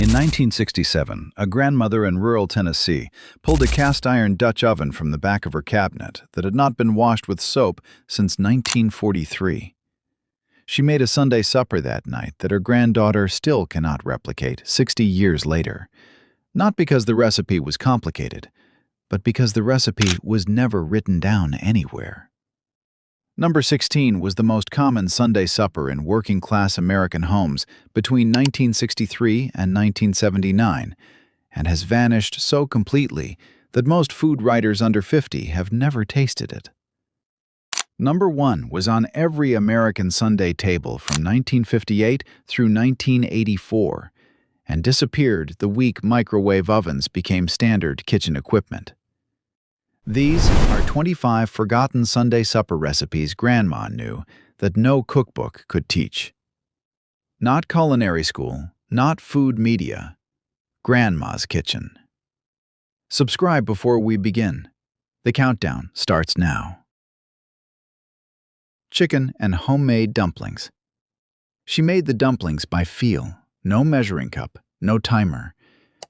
In 1967, a grandmother in rural Tennessee pulled a cast-iron Dutch oven from the back of her cabinet that had not been washed with soap since 1943. She made a Sunday supper that night that her granddaughter still cannot replicate 60 years later. Not because the recipe was complicated, but because the recipe was never written down anywhere. Number 16 was the most common Sunday supper in working-class American homes between 1963 and 1979, and has vanished so completely that most food writers under 50 have never tasted it. Number 1 was on every American Sunday table from 1958 through 1984, and disappeared the week microwave ovens became standard kitchen equipment. These are 25 forgotten Sunday supper recipes Grandma knew that no cookbook could teach. Not culinary school, not food media, Grandma's kitchen. Subscribe before we begin. The countdown starts now. Chicken and homemade dumplings. She made the dumplings by feel, no measuring cup, no timer.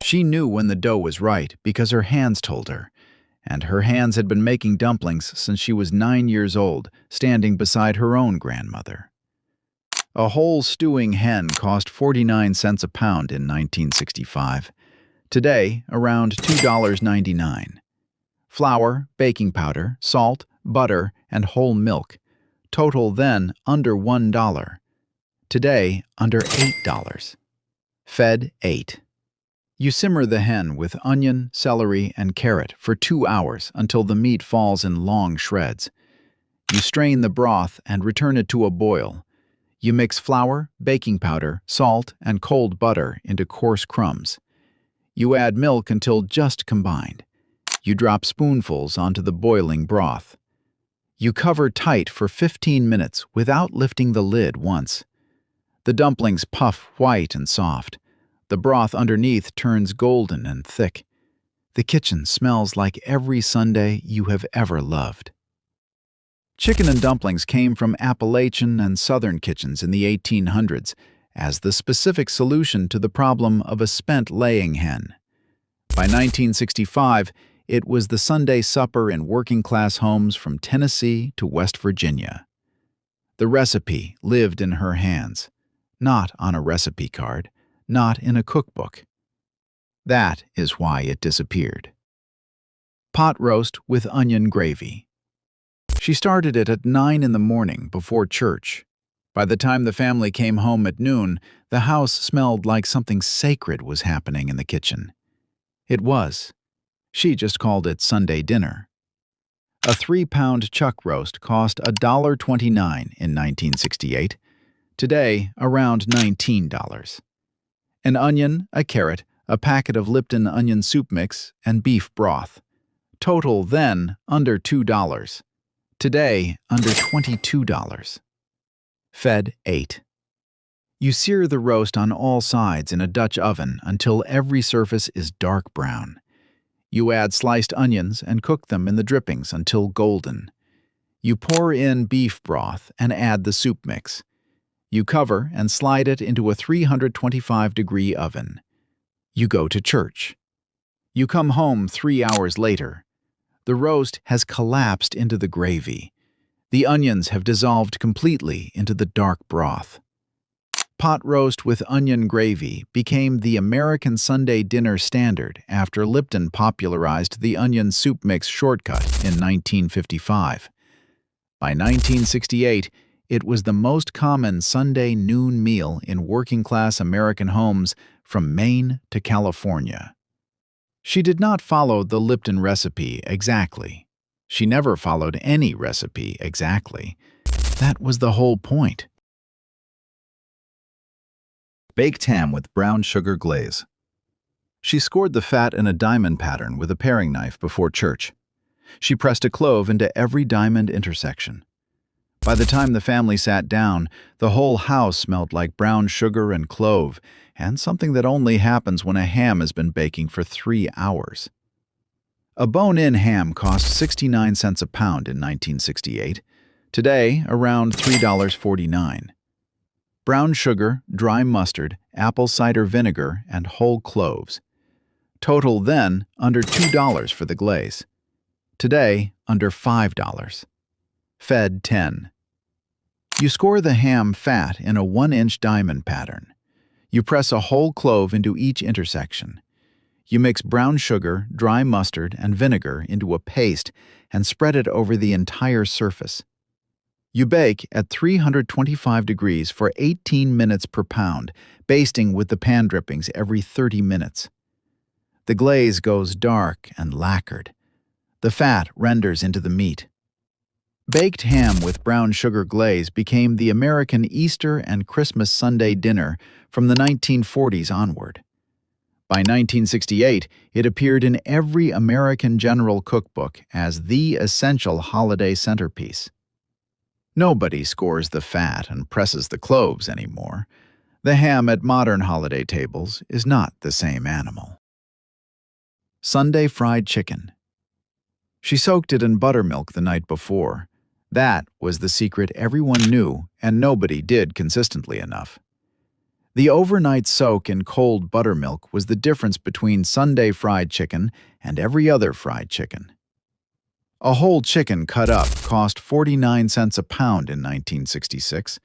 She knew when the dough was right because her hands told her. And her hands had been making dumplings since she was 9 years old, standing beside her own grandmother. A whole stewing hen cost 49 cents a pound in 1965. Today, around $2.99. Flour, baking powder, salt, butter, and whole milk. Total then under $1. Today, under $8. Fed 8. You simmer the hen with onion, celery, and carrot for 2 hours until the meat falls in long shreds. You strain the broth and return it to a boil. You mix flour, baking powder, salt, and cold butter into coarse crumbs. You add milk until just combined. You drop spoonfuls onto the boiling broth. You cover tight for 15 minutes without lifting the lid once. The dumplings puff white and soft. The broth underneath turns golden and thick. The kitchen smells like every Sunday you have ever loved. Chicken and dumplings came from Appalachian and Southern kitchens in the 1800s as the specific solution to the problem of a spent laying hen. By 1965, it was the Sunday supper in working-class homes from Tennessee to West Virginia. The recipe lived in her hands, not on a recipe card. Not in a cookbook. That is why it disappeared. Pot roast with onion gravy. She started it at 9 in the morning before church. By the time the family came home at noon, the house smelled like something sacred was happening in the kitchen. It was. She just called it Sunday dinner. A 3-pound chuck roast cost $1.29 in 1968. Today, around $19. An onion, a carrot, a packet of Lipton onion soup mix, and beef broth. Total then under $2. Today under $22. Fed 8. You sear the roast on all sides in a Dutch oven until every surface is dark brown. You add sliced onions and cook them in the drippings until golden. You pour in beef broth and add the soup mix. You cover and slide it into a 325-degree oven. You go to church. You come home 3 hours later. The roast has collapsed into the gravy. The onions have dissolved completely into the dark broth. Pot roast with onion gravy became the American Sunday dinner standard after Lipton popularized the onion soup mix shortcut in 1955. By 1968, it was the most common Sunday noon meal in working-class American homes from Maine to California. She did not follow the Lipton recipe exactly. She never followed any recipe exactly. That was the whole point. Baked ham with brown sugar glaze. She scored the fat in a diamond pattern with a paring knife before church. She pressed a clove into every diamond intersection. By the time the family sat down, the whole house smelled like brown sugar and clove, and something that only happens when a ham has been baking for 3 hours. A bone-in ham cost 69 cents a pound in 1968. Today, around $3.49. brown sugar, dry mustard, apple cider vinegar, and whole cloves. Total then under $2 for the glaze. Today, under $5. Fed 10. You score the ham fat in a 1-inch diamond pattern. You press a whole clove into each intersection. You mix brown sugar, dry mustard, and vinegar into a paste and spread it over the entire surface. You bake at 325 degrees for 18 minutes per pound, basting with the pan drippings every 30 minutes. The glaze goes dark and lacquered. The fat renders into the meat. Baked ham with brown sugar glaze became the American Easter and Christmas Sunday dinner from the 1940s onward. By 1968, it appeared in every American general cookbook as the essential holiday centerpiece. Nobody scores the fat and presses the cloves anymore. The ham at modern holiday tables is not the same animal. Sunday fried chicken. She soaked it in buttermilk the night before. That was the secret everyone knew and nobody did consistently enough. The overnight soak in cold buttermilk was the difference between Sunday fried chicken and every other fried chicken. A whole chicken cut up cost 49 cents a pound in 1966.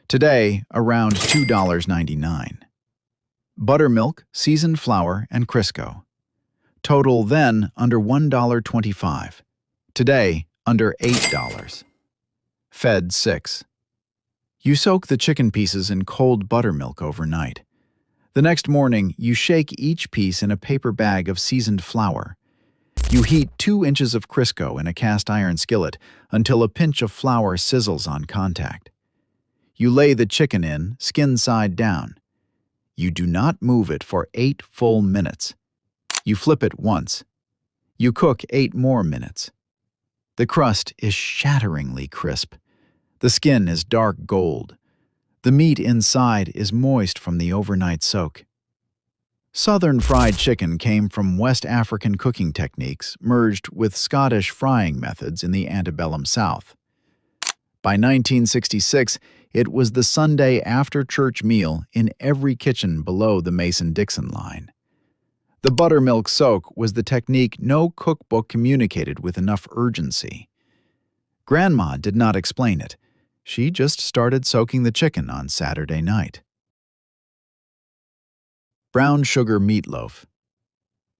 Today, around $2.99. Buttermilk, seasoned flour, and Crisco. Total then under $1.25. Today, under $8. Fed 6. You soak the chicken pieces in cold buttermilk overnight. The next morning, you shake each piece in a paper bag of seasoned flour. You heat 2 inches of Crisco in a cast iron skillet until a pinch of flour sizzles on contact. You lay the chicken in, skin side down. You do not move it for 8 full minutes. You flip it once. You cook 8 more minutes. The crust is shatteringly crisp. The skin is dark gold. The meat inside is moist from the overnight soak. Southern fried chicken came from West African cooking techniques merged with Scottish frying methods in the antebellum South. By 1966, it was the Sunday after-church meal in every kitchen below the Mason-Dixon line. The buttermilk soak was the technique no cookbook communicated with enough urgency. Grandma did not explain it. She just started soaking the chicken on Saturday night. Brown sugar meatloaf.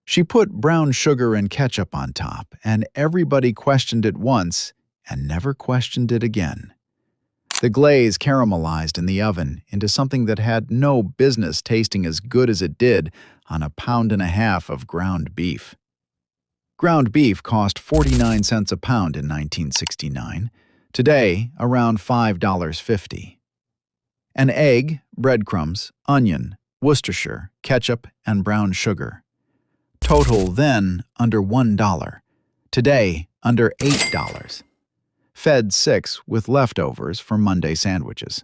She put brown sugar and ketchup on top, and everybody questioned it once and never questioned it again. The glaze caramelized in the oven into something that had no business tasting as good as it did on a 1.5 pounds of ground beef. Ground beef cost 49 cents a pound in 1969. Today, around $5.50. An egg, breadcrumbs, onion, Worcestershire, ketchup, and brown sugar. Total then under $1. Today, under $8. Fed 6 with leftovers for Monday sandwiches.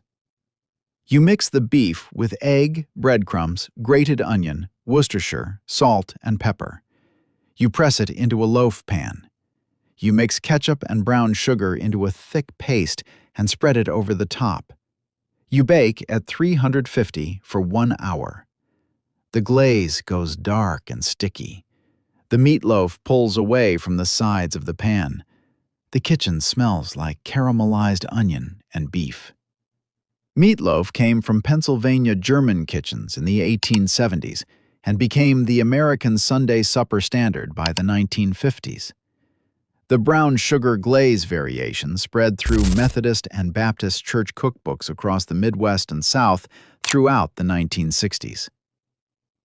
You mix the beef with egg, breadcrumbs, grated onion, Worcestershire, salt, and pepper. You press it into a loaf pan. You mix ketchup and brown sugar into a thick paste and spread it over the top. You bake at 350 for 1 hour. The glaze goes dark and sticky. The meatloaf pulls away from the sides of the pan. The kitchen smells like caramelized onion and beef. Meatloaf came from Pennsylvania German kitchens in the 1870s and became the American Sunday supper standard by the 1950s. The brown sugar glaze variation spread through Methodist and Baptist church cookbooks across the Midwest and South throughout the 1960s.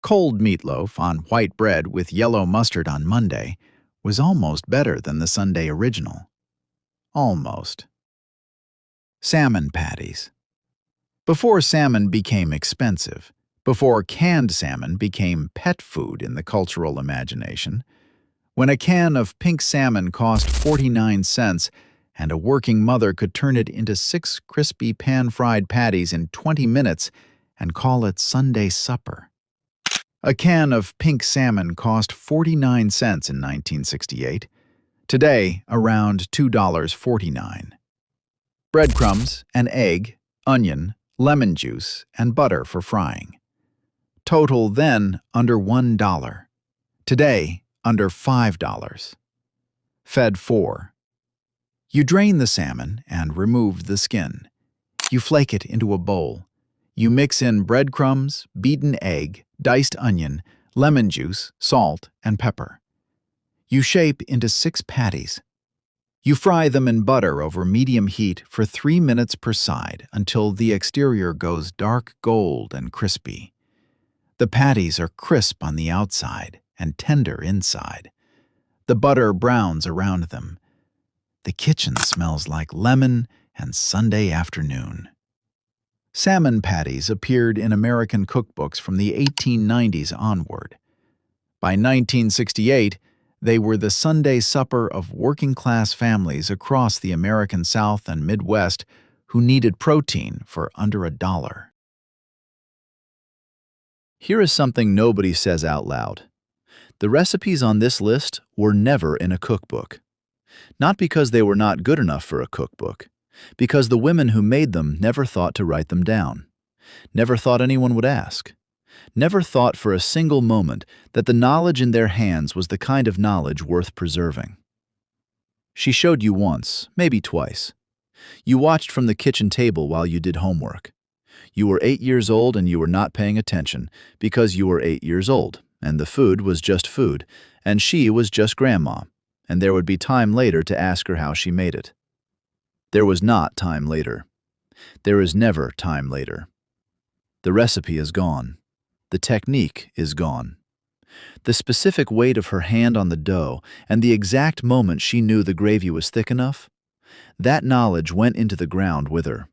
Cold meatloaf on white bread with yellow mustard on Monday was almost better than the Sunday original. Almost. Salmon patties. Before salmon became expensive, before canned salmon became pet food in the cultural imagination, when a can of pink salmon cost 49 cents and a working mother could turn it into 6 crispy pan-fried patties in 20 minutes and call it Sunday supper. A can of pink salmon cost 49 cents in 1968. Today, around $2.49. Breadcrumbs, an egg, onion, lemon juice, and butter for frying. Total then under $1. Today, under $5. Fed 4. You drain the salmon and remove the skin. You flake it into a bowl. You mix in breadcrumbs, beaten egg, diced onion, lemon juice, salt, and pepper. You shape into 6 patties. You fry them in butter over medium heat for 3 minutes per side until the exterior goes dark gold and crispy. The patties are crisp on the outside and tender inside. The butter browns around them. The kitchen smells like lemon and Sunday afternoon. Salmon patties appeared in American cookbooks from the 1890s onward. By 1968, they were the Sunday supper of working-class families across the American South and Midwest who needed protein for under $1. Here is something nobody says out loud. The recipes on this list were never in a cookbook. Not because they were not good enough for a cookbook, because the women who made them never thought to write them down, never thought anyone would ask, never thought for a single moment that the knowledge in their hands was the kind of knowledge worth preserving. She showed you once, maybe twice. You watched from the kitchen table while you did homework. You were 8 years old and you were not paying attention because you were 8 years old, and the food was just food, and she was just grandma, and there would be time later to ask her how she made it. There was not time later. There is never time later. The recipe is gone. The technique is gone. The specific weight of her hand on the dough and the exact moment she knew the gravy was thick enough, that knowledge went into the ground with her.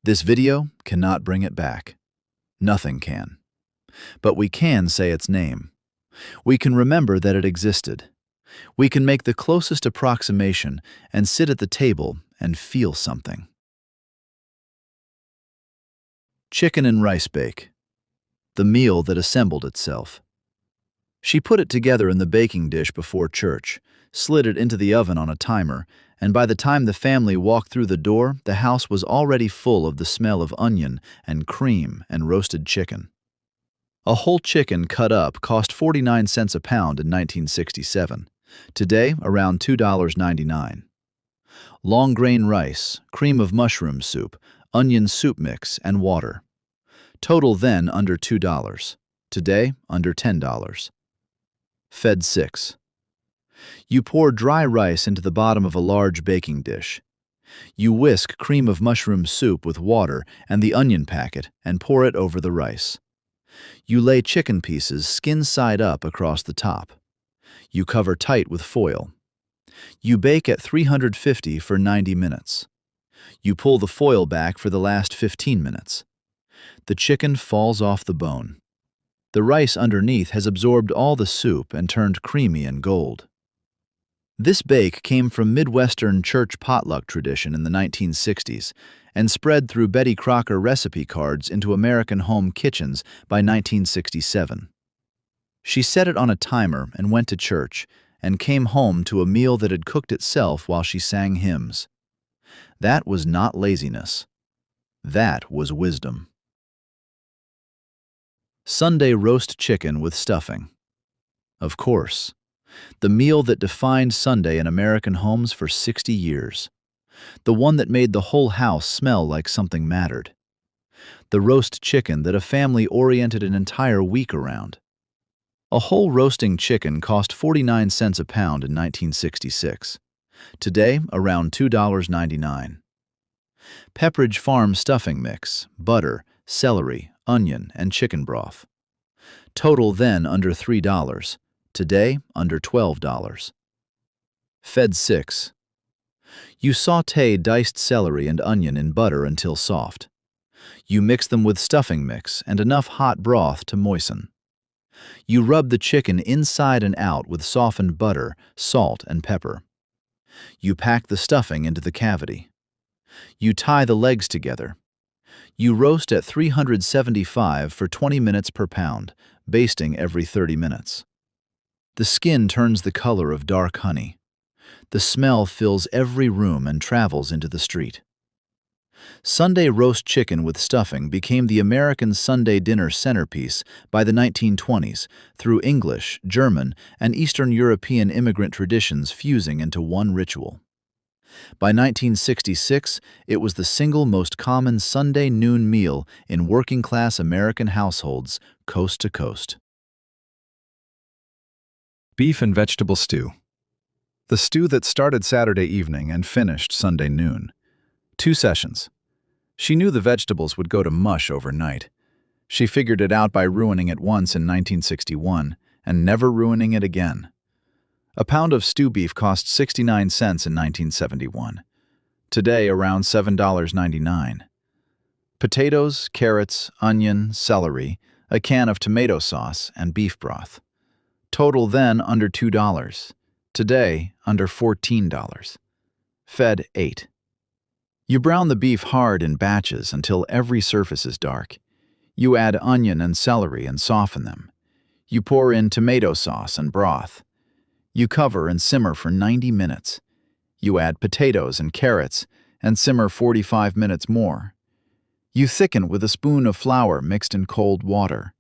This video cannot bring it back. Nothing can. But we can say its name. We can remember that it existed. We can make the closest approximation and sit at the table and feel something. Chicken and rice bake. The meal that assembled itself. She put it together in the baking dish before church, slid it into the oven on a timer, and by the time the family walked through the door, the house was already full of the smell of onion and cream and roasted chicken. A whole chicken cut up cost 49 cents a pound in 1967. Today, around $2.99. Long grain rice, cream of mushroom soup, onion soup mix, and water. Total then under $2. Today, under $10. Fed 6. You pour dry rice into the bottom of a large baking dish. You whisk cream of mushroom soup with water and the onion packet and pour it over the rice. You lay chicken pieces skin side up across the top. You cover tight with foil. You bake at 350 for 90 minutes. You pull the foil back for the last 15 minutes. The chicken falls off the bone. The rice underneath has absorbed all the soup and turned creamy and gold. This bake came from Midwestern church potluck tradition in the 1960s and spread through Betty Crocker recipe cards into American home kitchens by 1967. She set it on a timer and went to church and came home to a meal that had cooked itself while she sang hymns. That was not laziness. That was wisdom. Sunday roast chicken with stuffing. Of course. The meal that defined Sunday in American homes for 60 years. The one that made the whole house smell like something mattered. The roast chicken that a family oriented an entire week around. A whole roasting chicken cost 49 cents a pound in 1966. Today, around $2.99. Pepperidge Farm stuffing mix, butter, celery, onion, and chicken broth. Total then under $3. Today, under $12. Fed 6. You sauté diced celery and onion in butter until soft. You mix them with stuffing mix and enough hot broth to moisten. You rub the chicken inside and out with softened butter, salt, and pepper. You pack the stuffing into the cavity. You tie the legs together. You roast at 375 for 20 minutes per pound, basting every 30 minutes. The skin turns the color of dark honey. The smell fills every room and travels into the street. Sunday roast chicken with stuffing became the American Sunday dinner centerpiece by the 1920s through English, German, and Eastern European immigrant traditions fusing into one ritual. By 1966, it was the single most common Sunday noon meal in working-class American households coast to coast. Beef and vegetable stew. The stew that started Saturday evening and finished Sunday noon. 2 sessions. She knew the vegetables would go to mush overnight. She figured it out by ruining it once in 1961 and never ruining it again. A pound of stew beef cost 69 cents in 1971. Today, around $7.99. Potatoes, carrots, onion, celery, a can of tomato sauce, and beef broth. Total then under $2. Today, under $14. Fed 8. You brown the beef hard in batches until every surface is dark. You add onion and celery and soften them. You pour in tomato sauce and broth. You cover and simmer for 90 minutes. You add potatoes and carrots and simmer 45 minutes more. You thicken with a spoon of flour mixed in cold water.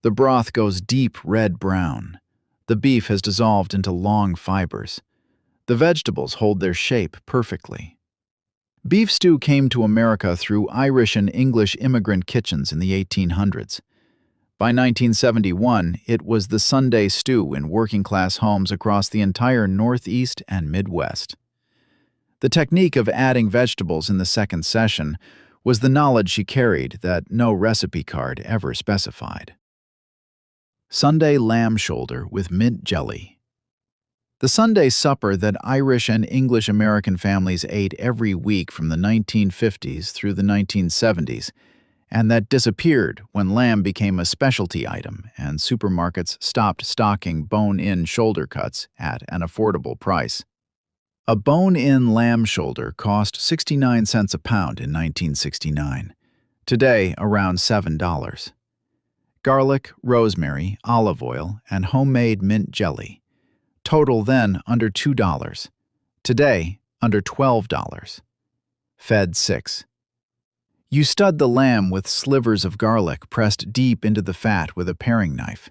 The broth goes deep red brown. The beef has dissolved into long fibers. The vegetables hold their shape perfectly. Beef stew came to America through Irish and English immigrant kitchens in the 1800s. By 1971, it was the Sunday stew in working-class homes across the entire Northeast and Midwest. The technique of adding vegetables in the second session was the knowledge she carried that no recipe card ever specified. Sunday lamb shoulder with mint jelly. The Sunday supper that Irish and English American families ate every week from the 1950s through the 1970s, and that disappeared when lamb became a specialty item and supermarkets stopped stocking bone-in shoulder cuts at an affordable price. A bone-in lamb shoulder cost 69 cents a pound in 1969. Today, around $7. Garlic, rosemary, olive oil, and homemade mint jelly. Total then under $2. Today, under $12. Fed 6. You stud the lamb with slivers of garlic pressed deep into the fat with a paring knife.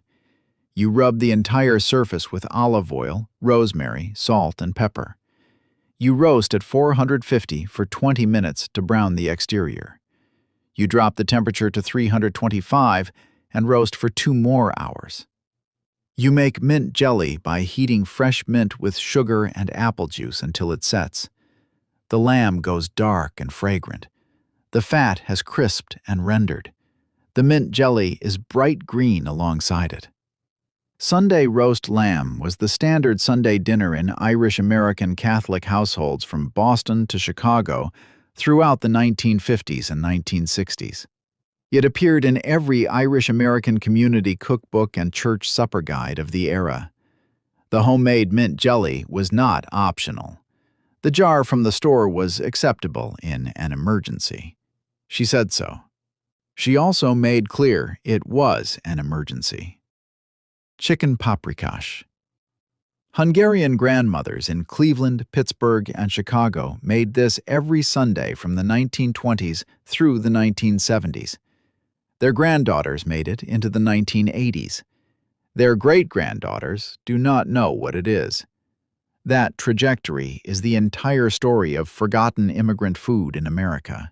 You rub the entire surface with olive oil, rosemary, salt, and pepper. You roast at 450 for 20 minutes to brown the exterior. You drop the temperature to 325 and roast for 2 more hours. You make mint jelly by heating fresh mint with sugar and apple juice until it sets. The lamb goes dark and fragrant. The fat has crisped and rendered. The mint jelly is bright green alongside it. Sunday roast lamb was the standard Sunday dinner in Irish American Catholic households from Boston to Chicago throughout the 1950s and 1960s. It appeared in every Irish American community cookbook and church supper guide of the era. The homemade mint jelly was not optional. The jar from the store was acceptable in an emergency. She said so. She also made clear it was an emergency. Chicken paprikash. Hungarian grandmothers in Cleveland, Pittsburgh, and Chicago made this every Sunday from the 1920s through the 1970s. Their granddaughters made it into the 1980s. Their great-granddaughters do not know what it is. That trajectory is the entire story of forgotten immigrant food in America.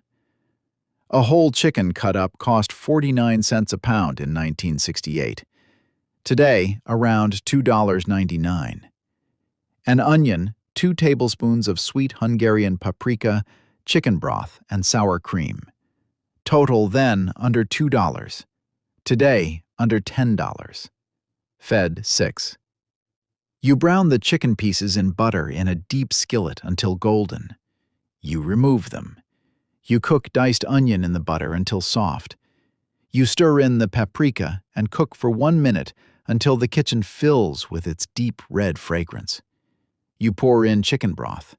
A whole chicken cut up cost 49 cents a pound in 1968. Today, around $2.99. An onion, 2 tablespoons of sweet Hungarian paprika, chicken broth, and sour cream. Total then under $2. Today, under $10. Fed 6. You brown the chicken pieces in butter in a deep skillet until golden. You remove them. You cook diced onion in the butter until soft. You stir in the paprika and cook for 1 minute until the kitchen fills with its deep red fragrance. You pour in chicken broth.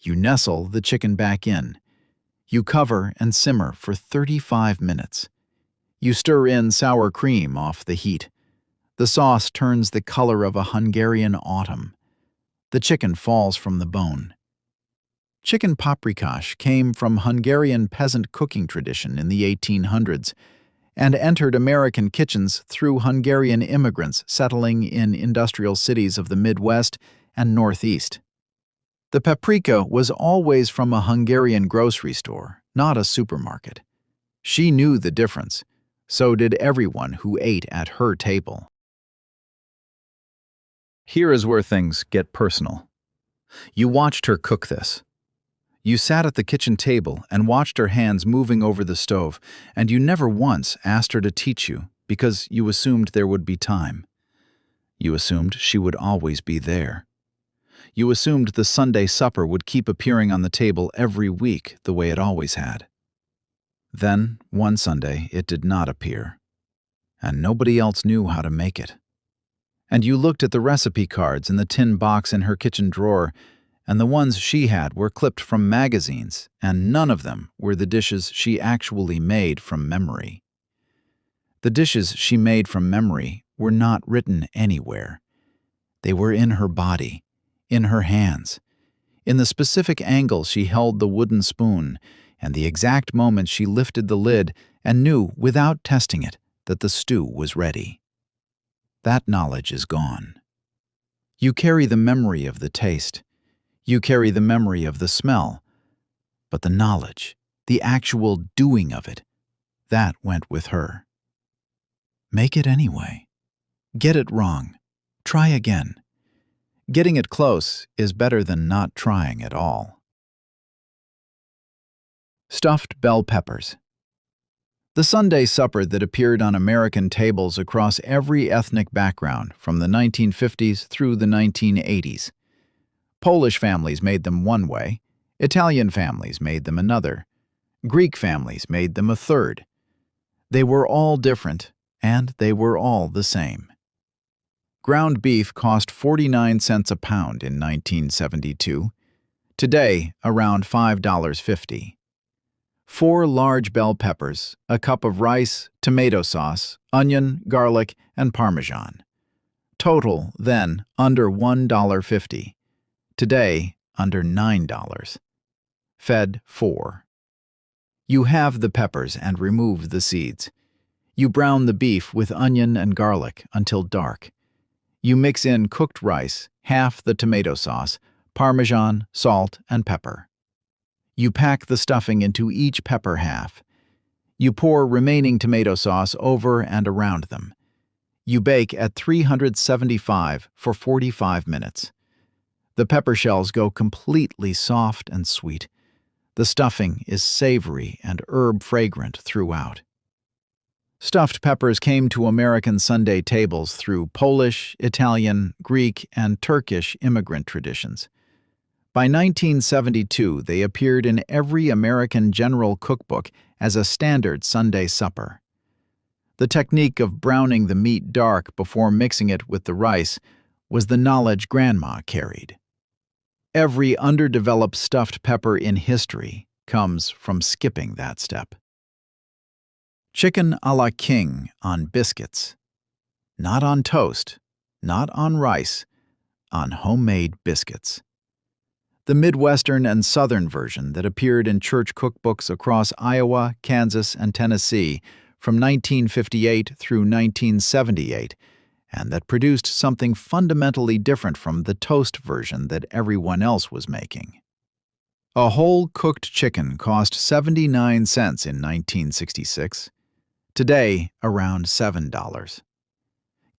You nestle the chicken back in. You cover and simmer for 35 minutes. You stir in sour cream off the heat. The sauce turns the color of a Hungarian autumn. The chicken falls from the bone. Chicken paprikash came from Hungarian peasant cooking tradition in the 1800s and entered American kitchens through Hungarian immigrants settling in industrial cities of the Midwest and Northeast. The paprika was always from a Hungarian grocery store, not a supermarket. She knew the difference. So did everyone who ate at her table. Here is where things get personal. You watched her cook this. You sat at the kitchen table and watched her hands moving over the stove, and you never once asked her to teach you because you assumed there would be time. You assumed she would always be there. You assumed the Sunday supper would keep appearing on the table every week the way it always had. Then, one Sunday, it did not appear, and nobody else knew how to make it. And you looked at the recipe cards in the tin box in her kitchen drawer, and the ones she had were clipped from magazines, and none of them were the dishes she actually made from memory. The dishes she made from memory were not written anywhere. They were in her body, in her hands, in the specific angle she held the wooden spoon, and the exact moment she lifted the lid and knew, without testing it, that the stew was ready. That knowledge is gone. You carry the memory of the taste. You carry the memory of the smell. But the knowledge, the actual doing of it, that went with her. Make it anyway. Get it wrong. Try again. Getting it close is better than not trying at all. Stuffed bell peppers. The Sunday supper that appeared on American tables across every ethnic background from the 1950s through the 1980s. Polish families made them one way, Italian families made them another, Greek families made them a third. They were all different, and they were all the same. Ground beef cost 49 cents a pound in 1972. Today, around $5.50. 4 large bell peppers, a cup of rice, tomato sauce, onion, garlic, and Parmesan. Total, then, under $1.50. Today, under $9. Fed 4. You halve the peppers and remove the seeds. You brown the beef with onion and garlic until dark. You mix in cooked rice, half the tomato sauce, Parmesan, salt, and pepper. You pack the stuffing into each pepper half. You pour remaining tomato sauce over and around them. You bake at 375 for 45 minutes. The pepper shells go completely soft and sweet. The stuffing is savory and herb fragrant throughout. Stuffed peppers came to American Sunday tables through Polish, Italian, Greek, and Turkish immigrant traditions. By 1972, they appeared in every American general cookbook as a standard Sunday supper. The technique of browning the meat dark before mixing it with the rice was the knowledge Grandma carried. Every underdeveloped stuffed pepper in history comes from skipping that step. Chicken a la king on biscuits. Not on toast, not on rice, on homemade biscuits. The Midwestern and Southern version that appeared in church cookbooks across Iowa, Kansas, and Tennessee from 1958 through 1978, and that produced something fundamentally different from the toast version that everyone else was making. A whole cooked chicken cost 79 cents in 1966. Today, around $7.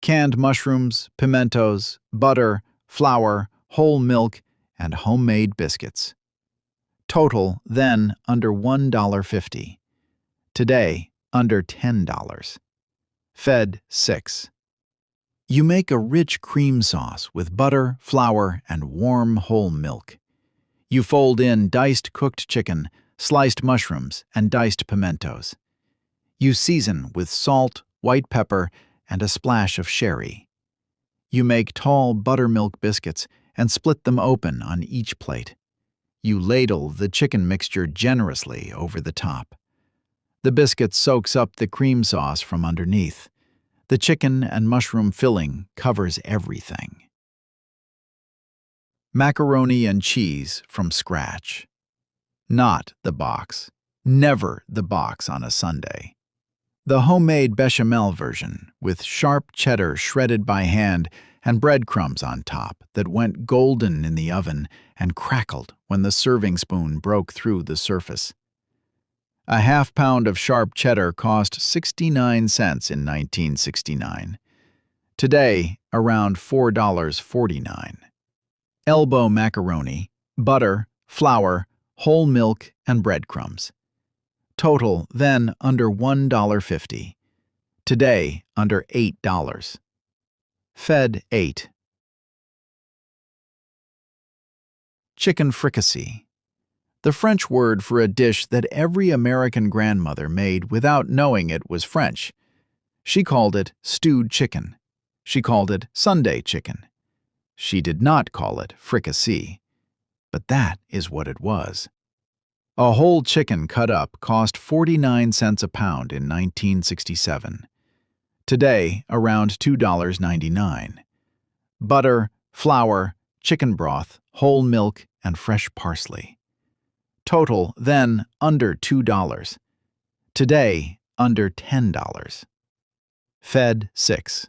Canned mushrooms, pimentos, butter, flour, whole milk, and homemade biscuits. Total, then, under $1.50. Today, under $10. Fed 6. You make a rich cream sauce with butter, flour, and warm whole milk. You fold in diced cooked chicken, sliced mushrooms, and diced pimentos. You season with salt, white pepper, and a splash of sherry. You make tall buttermilk biscuits and split them open on each plate. You ladle the chicken mixture generously over the top. The biscuit soaks up the cream sauce from underneath. The chicken and mushroom filling covers everything. Macaroni and cheese from scratch. Not the box. Never the box on a Sunday. The homemade bechamel version, with sharp cheddar shredded by hand and breadcrumbs on top that went golden in the oven and crackled when the serving spoon broke through the surface. A half-pound of sharp cheddar cost 69 cents in 1969. Today, around $4.49. Elbow macaroni, butter, flour, whole milk, and breadcrumbs. Total then under $1.50. Today, under $8. Fed 8. Chicken fricassee. The French word for a dish that every American grandmother made without knowing it was French. She called it stewed chicken. She called it Sunday chicken. She did not call it fricassee. But that is what it was. A whole chicken cut up cost 49 cents a pound in 1967. Today, around $2.99. Butter, flour, chicken broth, whole milk, and fresh parsley. Total then under $2. Today, under $10. Fed 6.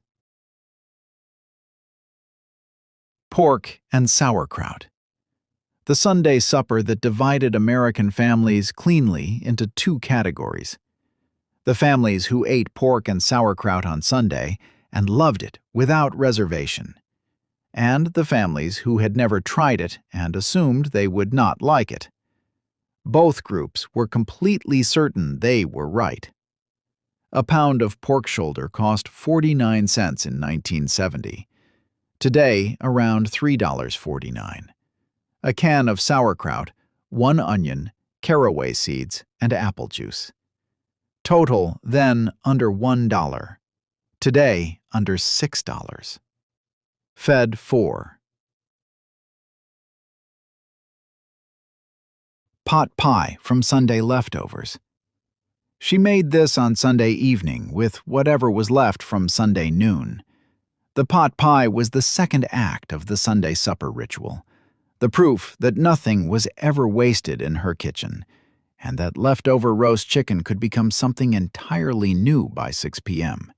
Pork and sauerkraut. The Sunday supper that divided American families cleanly into two categories. The families who ate pork and sauerkraut on Sunday and loved it without reservation, and the families who had never tried it and assumed they would not like it. Both groups were completely certain they were right. A pound of pork shoulder cost 49 cents in 1970. Today, around $3.49. A can of sauerkraut, 1 onion, caraway seeds, and apple juice. Total then under $1. Today, under $6. Fed 4. Pot pie from Sunday leftovers. She made this on Sunday evening with whatever was left from Sunday noon. The pot pie was the second act of the Sunday supper ritual, the proof that nothing was ever wasted in her kitchen, and that leftover roast chicken could become something entirely new by 6 p.m.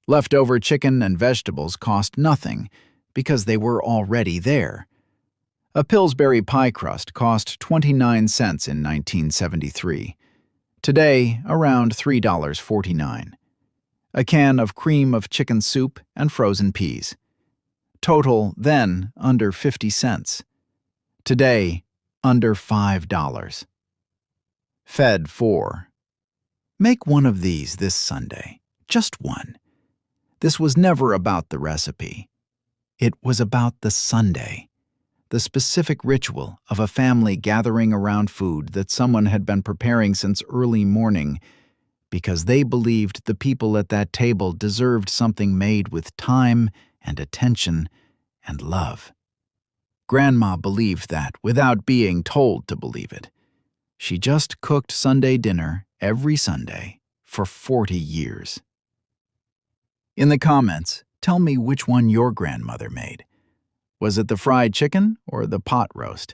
Leftover chicken and vegetables cost nothing because they were already there. A Pillsbury pie crust cost 29 cents in 1973. Today, around $3.49. A can of cream of chicken soup and frozen peas. Total then under 50 cents. Today, under $5. Fed 4. Make one of these this Sunday. Just one. This was never about the recipe. It was about the Sunday, the specific ritual of a family gathering around food that someone had been preparing since early morning because they believed the people at that table deserved something made with time and attention and love. Grandma believed that without being told to believe it. She just cooked Sunday dinner every Sunday for 40 years. In the comments, tell me which one your grandmother made. Was it the fried chicken or the pot roast?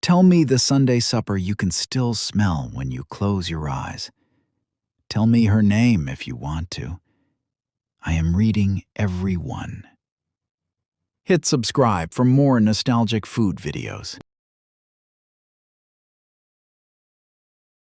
Tell me the Sunday supper you can still smell when you close your eyes. Tell me her name if you want to. I am reading every one. Hit subscribe for more nostalgic food videos.